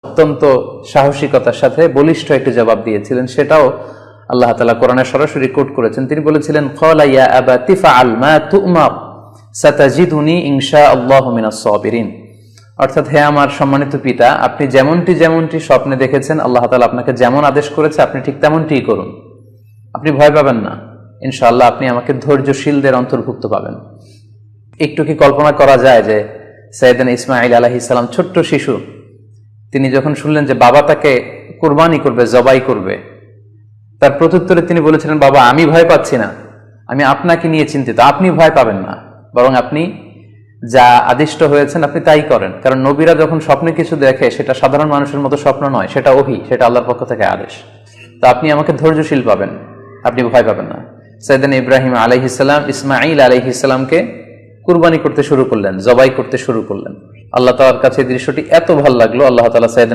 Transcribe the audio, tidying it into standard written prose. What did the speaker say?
অত্যন্ত সাহসিকতার সাথে বলিষ্ঠ একটি জবাব দিয়েছিলেন, সেটাও আল্লাহ তাআলা কোরআনে সরাসরি কোট করেছেন। তিনি বলেছিলেন, ক্বালা ইয়া আবাতি ফাআল মা তু'মার সাতাজিদুনি ইনশাআল্লাহু মিনাস সাবিরিন। অর্থাৎ, হে আমার সম্মানিত পিতা, আপনি যেমনটি স্বপ্নে দেখেছেন, আল্লাহ তাআলা আপনাকে যেমন আদেশ করেছে আপনি ঠিক তেমনটিই করুন। আপনি ভয় পাবেন না, ইনশাআল্লাহ আপনি আমাকে ধৈর্যশীলদের অন্তর্ভুক্ত পাবেন। একটু কি কল্পনা করা যায় যে সাইয়েদনা ইসমাঈল আলাইহিস সালাম, ছোট্ট শিশু, তিনি যখন শুনলেন যে বাবা তাকে কুরবানি করবে, জবাই করবে, তার প্রত্যুত্তরে তিনি বলেছিলেন, বাবা আমি ভয় পাচ্ছি না, আমি আপনাকে নিয়ে চিন্তিত। আপনি ভয় পাবেন না, বরং আপনি যা আদিষ্ট হয়েছেন আপনি তাই করেন। কারণ নবীরা যখন স্বপ্নে কিছু দেখে, সেটা সাধারণ মানুষের মতো স্বপ্ন নয়, সেটা ওহী, সেটা আল্লাহর পক্ষ থেকে আদেশ। তো আপনি আমাকে ধৈর্যশীল পাবেন, আপনি ভয় পাবেন না। সাইয়েদনা ইব্রাহিম আলাইহিস সালাম ইসমাঈল আলাইহিস সালামকে কুরবানি করতে শুরু করলেন, জবাই করতে শুরু করলেন। আল্লাহ তাআলার কাছে দৃশ্যটি এত ভালো লাগলো, আল্লাহ তাআলা সাইয়েদনা